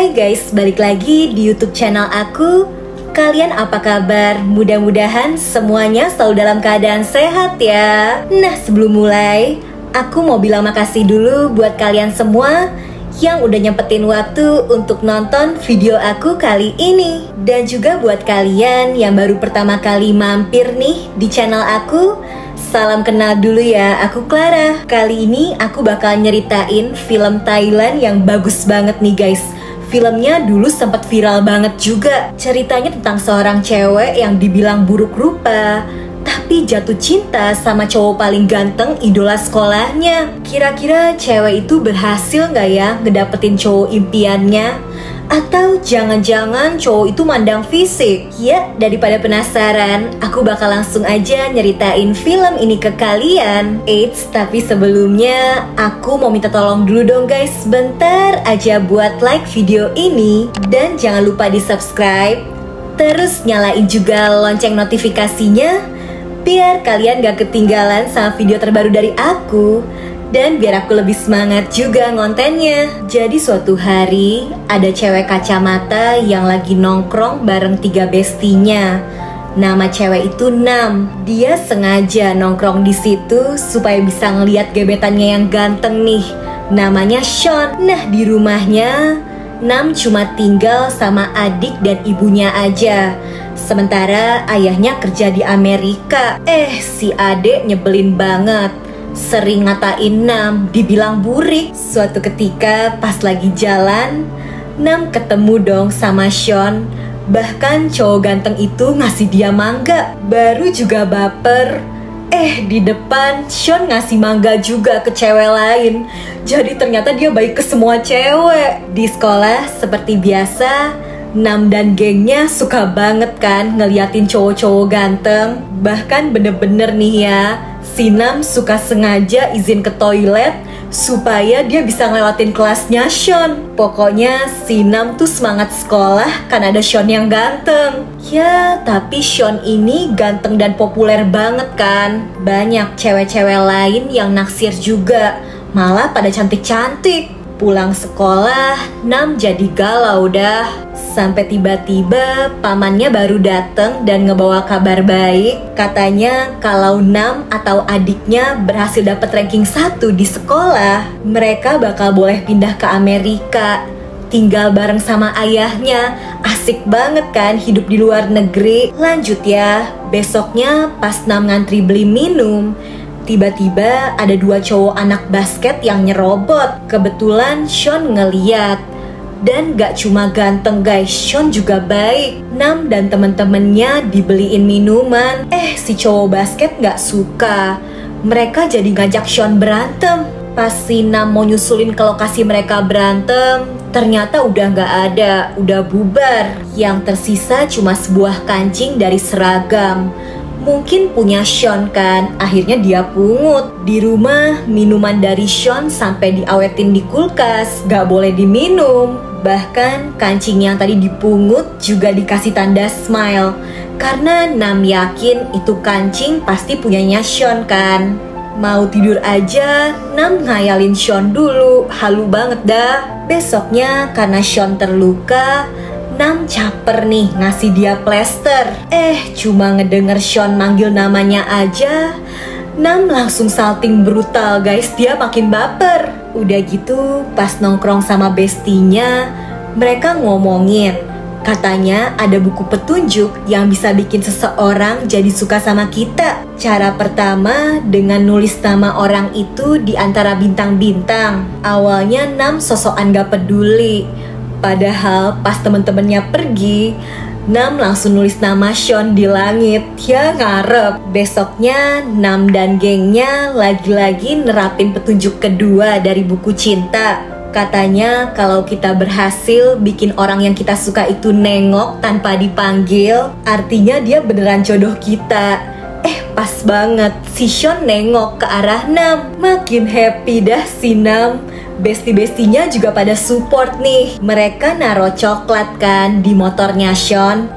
Hai guys, balik lagi di YouTube channel aku. Kalian apa kabar? Mudah-mudahan semuanya selalu dalam keadaan sehat ya. Nah, sebelum mulai, aku mau bilang makasih dulu buat kalian semua yang udah nyempetin waktu untuk nonton video aku kali ini. Dan juga buat kalian yang baru pertama kali mampir nih di channel aku, salam kenal dulu ya, aku Clara. Kali ini aku bakal nyeritain film Thailand yang bagus banget nih guys. Filmnya dulu sempat viral banget juga. Ceritanya tentang seorang cewek yang dibilang buruk rupa, tapi jatuh cinta sama cowok paling ganteng idola sekolahnya. Kira-kira cewek itu berhasil nggak ya ngedapetin cowok impiannya? Atau jangan-jangan cowok itu mandang fisik? Ya, daripada penasaran, aku bakal langsung aja nyeritain film ini ke kalian. Eits, tapi sebelumnya aku mau minta tolong dulu dong guys, bentar aja buat like video ini. Dan jangan lupa di subscribe, terus nyalain juga lonceng notifikasinya, biar kalian gak ketinggalan sama video terbaru dari aku. Dan biar aku lebih semangat juga ngontennya. Jadi suatu hari ada cewek kacamata yang lagi nongkrong bareng 3 bestinya. Nama cewek itu Nam. Dia sengaja nongkrong di situ supaya bisa ngeliat gebetannya yang ganteng nih, namanya Sean. Nah, di rumahnya Nam cuma tinggal sama adik dan ibunya aja. Sementara ayahnya kerja di Amerika. Si adik nyebelin banget, sering ngatain Nam, dibilang burik. Suatu ketika pas lagi jalan, Nam ketemu dong sama Sean. Bahkan cowok ganteng itu ngasih dia mangga. Baru juga baper, di depan Sean ngasih mangga juga ke cewek lain. Jadi ternyata dia baik ke semua cewek. Di sekolah seperti biasa, Nam dan gengnya suka banget kan ngeliatin cowok-cowok ganteng. Bahkan bener-bener nih ya, si Nam suka sengaja izin ke toilet supaya dia bisa ngelewatin kelasnya Sean. Pokoknya si Nam tuh semangat sekolah kan ada Sean yang ganteng. Ya, tapi Sean ini ganteng dan populer banget kan. Banyak cewek-cewek lain yang naksir juga, malah pada cantik-cantik. Pulang sekolah, Nam jadi galau dah. Sampai tiba-tiba pamannya baru datang dan ngebawa kabar baik. Katanya kalau Nam atau adiknya berhasil dapat ranking 1 di sekolah, mereka bakal boleh pindah ke Amerika, tinggal bareng sama ayahnya. Asik banget kan hidup di luar negeri. Lanjut ya, besoknya pas Nam ngantri beli minum, tiba-tiba ada 2 cowok anak basket yang nyerobot. Kebetulan Sean ngeliat. Dan gak cuma ganteng guys, Sean juga baik. Nam dan temen-temennya dibeliin minuman. Si cowok basket gak suka. Mereka jadi ngajak Sean berantem. Pas si Nam mau nyusulin ke lokasi mereka berantem, ternyata udah gak ada, udah bubar. Yang tersisa cuma sebuah kancing dari seragam. Mungkin punya Sean kan, akhirnya dia pungut. Di rumah, minuman dari Sean sampai diawetin di kulkas, gak boleh diminum. Bahkan kancing yang tadi dipungut juga dikasih tanda smile, karena Nam yakin itu kancing pasti punyanya Sean kan. Mau tidur aja, Nam ngayalin Sean dulu, halu banget dah. Besoknya karena Sean terluka, Nam caper nih ngasih dia plester. Cuma ngedenger Sean manggil namanya aja, Nam langsung salting brutal guys, dia makin baper. Udah gitu pas nongkrong sama bestinya, mereka ngomongin, katanya ada buku petunjuk yang bisa bikin seseorang jadi suka sama kita. Cara pertama dengan nulis nama orang itu di antara bintang-bintang. Awalnya Nam sosokan gak peduli, padahal pas temen-temennya pergi, Nam langsung nulis nama Sean di langit. Ya ngarep. Besoknya Nam dan gengnya lagi-lagi nerapin petunjuk kedua dari buku cinta. Katanya kalau kita berhasil bikin orang yang kita suka itu nengok tanpa dipanggil, artinya dia beneran jodoh kita. Pas banget si Sean nengok ke arah Nam. Makin happy dah si Nam. Besti-bestinya juga pada support nih. Mereka naro coklat kan di motornya Sean.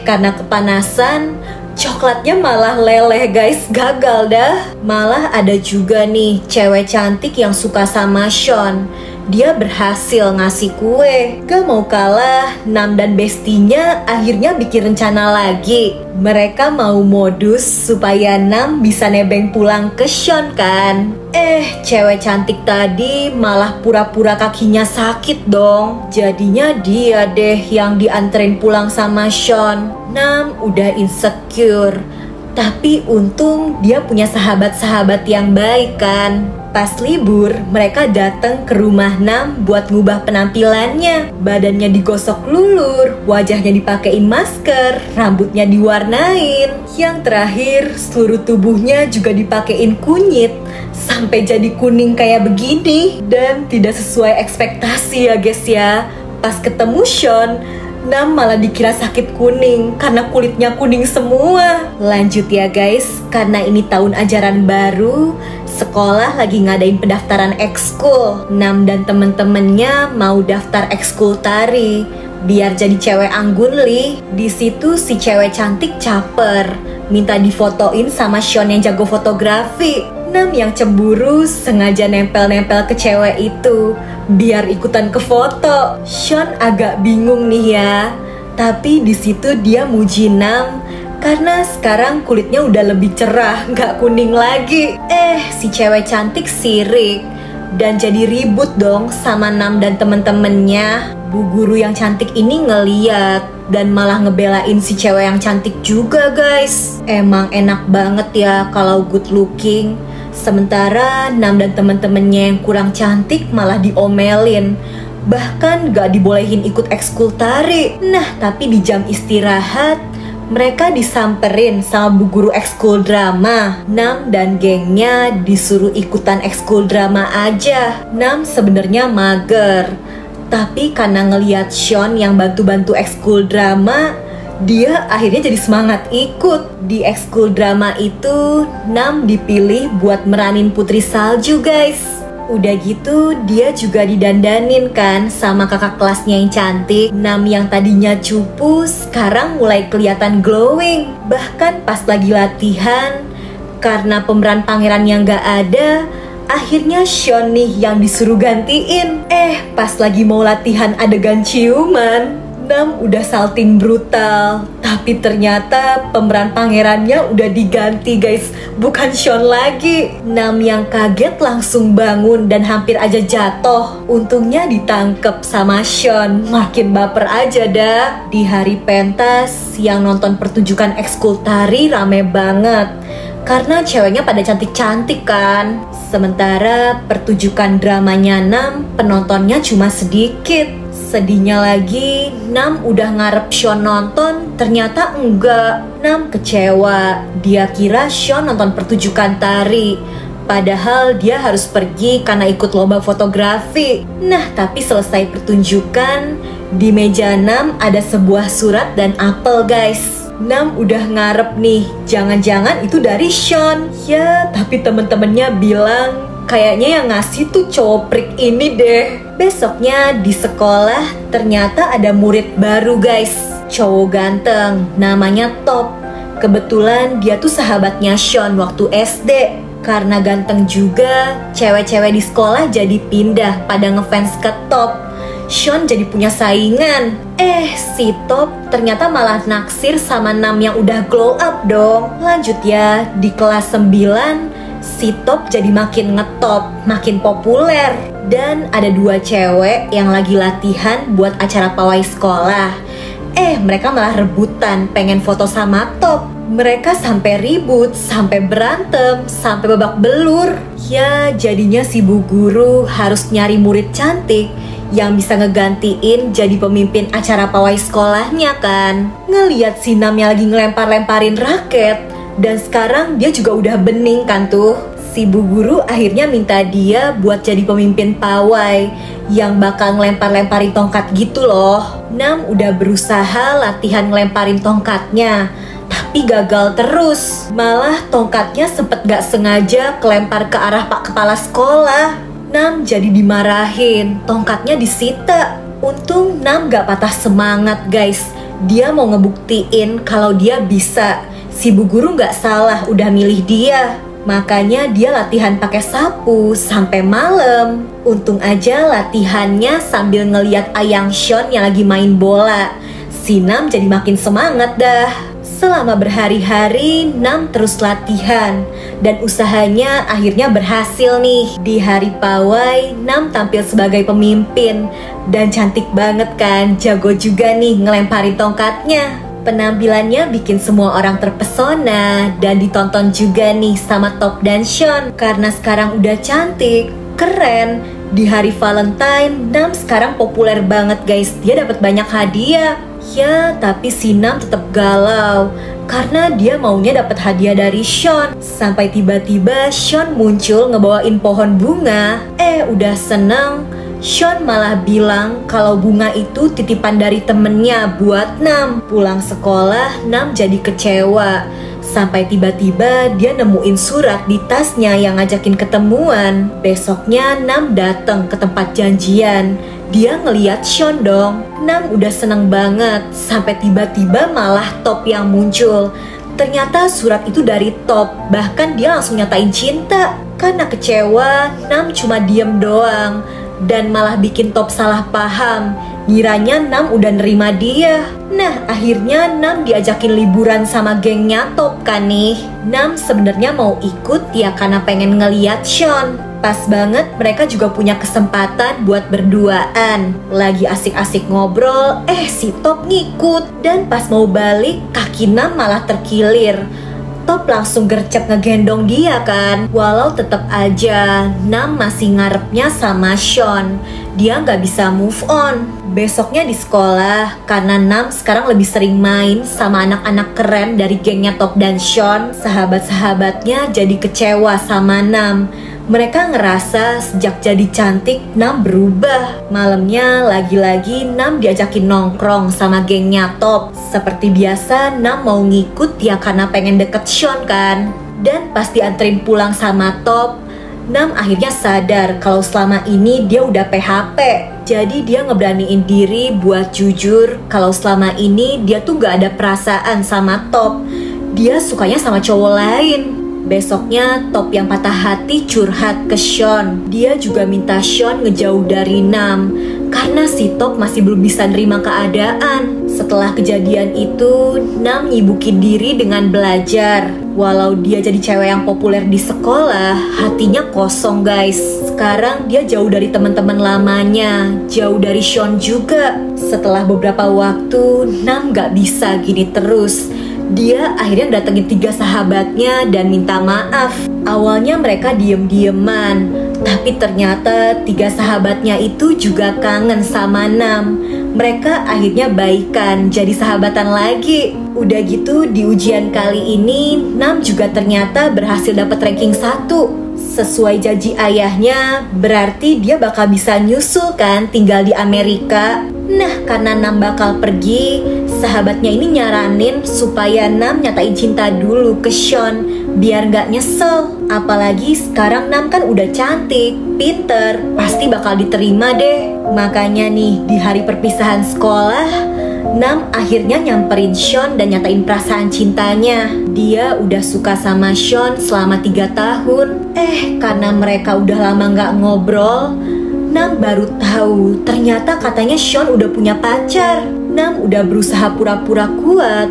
Karena kepanasan, coklatnya malah leleh guys, gagal dah. Malah ada juga nih cewek cantik yang suka sama Sean. dia berhasil ngasih kue. Gak mau kalah, Nam dan bestinya akhirnya bikin rencana lagi. Mereka mau modus supaya Nam bisa nebeng pulang ke Sean kan. Cewek cantik tadi malah pura-pura kakinya sakit dong. Jadinya dia deh yang dianterin pulang sama Sean. Nam udah insecure. Tapi untung dia punya sahabat-sahabat yang baik kan. Pas libur, mereka datang ke rumah Nam buat ngubah penampilannya. Badannya digosok lulur, wajahnya dipakein masker, rambutnya diwarnain. Yang terakhir, seluruh tubuhnya juga dipakein kunyit sampai jadi kuning kayak begini. Dan tidak sesuai ekspektasi ya guys ya. Pas ketemu Sean, Nam malah dikira sakit kuning karena kulitnya kuning semua. Lanjut ya guys, karena ini tahun ajaran baru, sekolah lagi ngadain pendaftaran ekskul. Nam dan temen-temennya mau daftar ekskul tari biar jadi cewek anggunli. Di situ si cewek cantik caper, minta difotoin sama Sean yang jago fotografi. Nam yang cemburu sengaja nempel-nempel ke cewek itu biar ikutan ke foto. Sean agak bingung nih ya, tapi di situ dia muji Nam karena sekarang kulitnya udah lebih cerah, nggak kuning lagi. Si cewek cantik sirik dan jadi ribut dong sama Nam dan temen-temennya. Bu guru yang cantik ini ngeliat dan malah ngebelain si cewek yang cantik juga guys. Emang enak banget ya kalau good looking. Sementara Nam dan temen-temennya yang kurang cantik malah diomelin. Bahkan gak dibolehin ikut ekskul tari. Nah tapi di jam istirahat mereka disamperin sama bu guru ekskul drama. Nam dan gengnya disuruh ikutan ekskul drama aja. Nam sebenarnya mager, tapi karena ngeliat Sean yang bantu-bantu ekskul drama, dia akhirnya jadi semangat ikut. Di ekskul drama itu, Nam dipilih buat meranin Putri Salju guys. Udah gitu, dia juga didandanin kan sama kakak kelasnya yang cantik. Nam yang tadinya cupu, sekarang mulai kelihatan glowing. Bahkan pas lagi latihan, karena pemeran pangeran yang gak ada, akhirnya Sean nih yang disuruh gantiin. Pas lagi mau latihan adegan ciuman, Nam udah salting brutal, tapi ternyata pemeran pangerannya udah diganti guys, bukan Sean lagi. Nam yang kaget langsung bangun dan hampir aja jatuh. Untungnya ditangkep sama Sean, makin baper aja dah. Di hari pentas, yang nonton pertunjukan ekskul tari rame banget karena ceweknya pada cantik-cantik kan. Sementara pertunjukan dramanya Nam, penontonnya cuma sedikit. Sedihnya lagi, Nam udah ngarep Sean nonton, ternyata enggak. Nam kecewa, dia kira Sean nonton pertunjukan tari, padahal dia harus pergi karena ikut lomba fotografi. Nah tapi selesai pertunjukan, di meja Nam ada sebuah surat dan apel guys. Nam udah ngarep nih, jangan-jangan itu dari Sean. Ya tapi temen-temennya bilang kayaknya yang ngasih tuh cowok prik ini deh. Besoknya di sekolah ternyata ada murid baru guys, cowok ganteng, namanya Top. Kebetulan dia tuh sahabatnya Sean waktu SD. Karena ganteng juga, cewek-cewek di sekolah jadi pindah pada ngefans ke Top. Sean jadi punya saingan. Si Top ternyata malah naksir sama Nam yang udah glow up dong. Lanjut ya, di kelas 9 si Top jadi makin ngetop, makin populer. Dan ada dua cewek yang lagi latihan buat acara pawai sekolah. Mereka malah rebutan pengen foto sama Top. Mereka sampai ribut, sampai berantem, sampai babak belur. Ya jadinya si bu guru harus nyari murid cantik yang bisa ngegantiin jadi pemimpin acara pawai sekolahnya kan. Ngeliat si Nam yang lagi ngelempar-lemparin raket, dan sekarang dia juga udah bening kan tuh. Si bu guru akhirnya minta dia buat jadi pemimpin pawai yang bakal ngelempar-lemparin tongkat gitu loh. Nam udah berusaha latihan ngelemparin tongkatnya, tapi gagal terus. Malah tongkatnya sempet gak sengaja kelempar ke arah pak kepala sekolah. Nam jadi dimarahin, tongkatnya disita. Untung Nam gak patah semangat guys. Dia mau ngebuktiin kalau dia bisa. Si bu guru gak salah udah milih dia. Makanya dia latihan pakai sapu sampai malam. Untung aja latihannya sambil ngeliat ayang Sean yang lagi main bola. Si Nam jadi makin semangat dah. Selama berhari-hari, Nam terus latihan dan usahanya akhirnya berhasil nih. Di hari pawai, Nam tampil sebagai pemimpin dan cantik banget kan, jago juga nih ngelemparin tongkatnya. Penampilannya bikin semua orang terpesona dan ditonton juga nih sama Top dan Sean karena sekarang udah cantik, keren. Di hari Valentine, Nam sekarang populer banget guys, dia dapat banyak hadiah. Ya, tapi si Nam tetap galau karena dia maunya dapat hadiah dari Sean. Sampai tiba-tiba Sean muncul ngebawain pohon bunga. Udah seneng, Sean malah bilang kalau bunga itu titipan dari temennya buat Nam. Pulang sekolah, Nam jadi kecewa. Sampai tiba-tiba dia nemuin surat di tasnya yang ngajakin ketemuan. Besoknya Nam datang ke tempat janjian. Dia ngeliat Sean dong. Nam udah seneng banget. Sampai tiba-tiba malah Top yang muncul. Ternyata surat itu dari Top. Bahkan dia langsung nyatain cinta. Karena kecewa, Nam cuma diem doang dan malah bikin Top salah paham. Ngiranya Nam udah nerima dia. Nah, akhirnya Nam diajakin liburan sama gengnya Top kan nih. Nam sebenarnya mau ikut ya karena pengen ngeliat Sean. Pas banget mereka juga punya kesempatan buat berduaan. Lagi asik-asik ngobrol, si Top ngikut. Dan pas mau balik, kaki Nam malah terkilir. Top langsung gercep ngegendong dia kan. Walau tetap aja Nam masih ngarepnya sama Sean. Dia nggak bisa move on. Besoknya di sekolah, karena Nam sekarang lebih sering main sama anak-anak keren dari gengnya Top dan Sean, sahabat-sahabatnya jadi kecewa sama Nam. Mereka ngerasa sejak jadi cantik Nam berubah. Malamnya lagi-lagi Nam diajakin nongkrong sama gengnya Top. Seperti biasa Nam mau ngikut ya karena pengen deket Sean kan. Dan pas dianterin pulang sama Top, Nam akhirnya sadar kalau selama ini dia udah PHP. Jadi dia ngeberaniin diri buat jujur kalau selama ini dia tuh gak ada perasaan sama Top. Dia sukanya sama cowok lain. Besoknya Top yang patah hati curhat ke Sean. Dia juga minta Sean ngejauh dari Nam karena si Top masih belum bisa nerima keadaan. Setelah kejadian itu, Nam nyibukin diri dengan belajar. Walau dia jadi cewek yang populer di sekolah, hatinya kosong guys. Sekarang dia jauh dari teman-teman lamanya, jauh dari Sean juga. Setelah beberapa waktu, Nam gak bisa gini terus. Dia akhirnya datengin 3 sahabatnya dan minta maaf. Awalnya mereka diem-dieman, tapi ternyata 3 sahabatnya itu juga kangen sama Nam. Mereka akhirnya baikan, jadi sahabatan lagi. Udah gitu di ujian kali ini, Nam juga ternyata berhasil dapat ranking 1. Sesuai janji ayahnya, berarti dia bakal bisa nyusul kan tinggal di Amerika. Nah, karena Nam bakal pergi, sahabatnya ini nyaranin supaya Nam nyatain cinta dulu ke Sean biar gak nyesel. Apalagi sekarang Nam kan udah cantik, pinter, pasti bakal diterima deh. Makanya nih di hari perpisahan sekolah, Nam akhirnya nyamperin Sean dan nyatain perasaan cintanya. Dia udah suka sama Sean selama 3 tahun. Karena mereka udah lama gak ngobrol, Nam baru tahu ternyata katanya Sean udah punya pacar. Nam udah berusaha pura-pura kuat,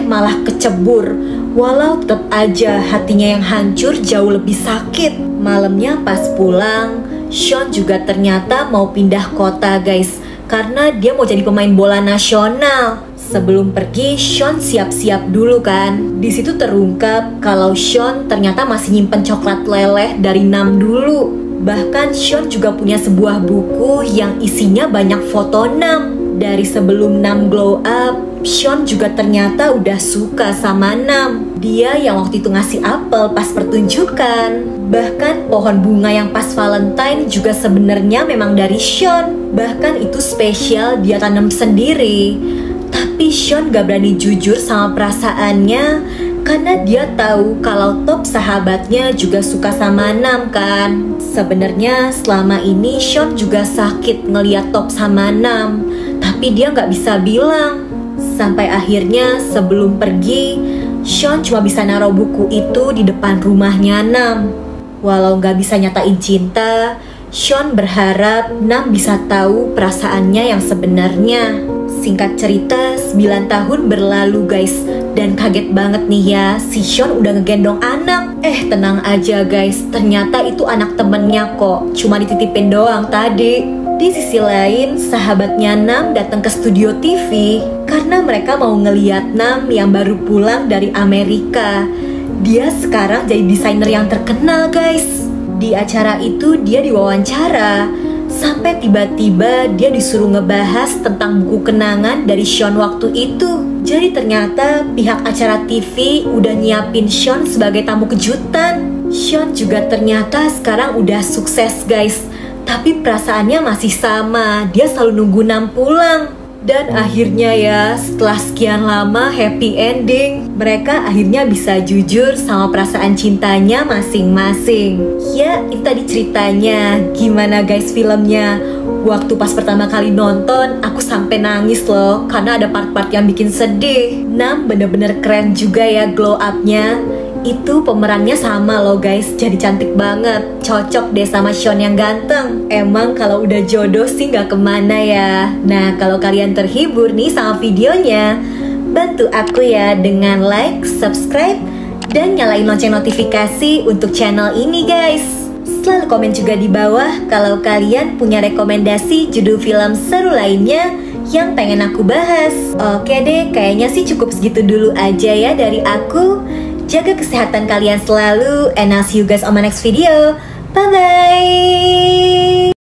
malah kecebur. Walau tetap aja hatinya yang hancur jauh lebih sakit. Malamnya pas pulang, Sean juga ternyata mau pindah kota guys, karena dia mau jadi pemain bola nasional. Sebelum pergi, Sean siap-siap dulu kan. Di situ terungkap kalau Sean ternyata masih nyimpen coklat leleh dari Nam dulu. Bahkan Sean juga punya sebuah buku yang isinya banyak foto Nam. Dari sebelum Nam glow up, Sean juga ternyata udah suka sama Nam. Dia yang waktu itu ngasih apel pas pertunjukan. Bahkan pohon bunga yang pas Valentine juga sebenarnya memang dari Sean. Bahkan itu spesial dia tanam sendiri. Tapi Sean gak berani jujur sama perasaannya karena dia tahu kalau Top sahabatnya juga suka sama Nam kan. Sebenarnya selama ini Sean juga sakit ngeliat Top sama Nam, tapi dia gak bisa bilang. Sampai akhirnya sebelum pergi, Sean cuma bisa naruh buku itu di depan rumahnya Nam. Walau gak bisa nyatain cinta, Sean berharap Nam bisa tahu perasaannya yang sebenarnya. Singkat cerita, 9 tahun berlalu guys. Dan kaget banget nih ya, si Sean udah ngegendong anak. Tenang aja guys, ternyata itu anak temennya kok. Cuma dititipin doang tadi. Di sisi lain, sahabatnya Nam datang ke studio TV karena mereka mau ngeliat Nam yang baru pulang dari Amerika. Dia sekarang jadi desainer yang terkenal guys. Di acara itu dia diwawancara, sampai tiba-tiba dia disuruh ngebahas tentang buku kenangan dari Sean waktu itu. Jadi ternyata pihak acara TV udah nyiapin Sean sebagai tamu kejutan. Sean juga ternyata sekarang udah sukses guys. Tapi perasaannya masih sama, dia selalu nunggu Nam pulang. Dan akhirnya ya, setelah sekian lama happy ending, mereka akhirnya bisa jujur sama perasaan cintanya masing-masing. Ya, itu tadi ceritanya. Gimana guys filmnya? Waktu pas pertama kali nonton, aku sampai nangis loh, karena ada part-part yang bikin sedih. Nam bener-bener keren juga ya glow up-nya. Itu pemerannya sama loh guys, jadi cantik banget. Cocok deh sama Sean yang ganteng. Emang kalau udah jodoh sih gak kemana ya. Nah kalau kalian terhibur nih sama videonya, bantu aku ya dengan like, subscribe, dan nyalain lonceng notifikasi untuk channel ini guys. Selalu komen juga di bawah kalau kalian punya rekomendasi judul film seru lainnya yang pengen aku bahas. Oke deh, kayaknya sih cukup segitu dulu aja ya dari aku. Jaga kesehatan kalian selalu, and I'll see you guys on my next video. Bye-bye!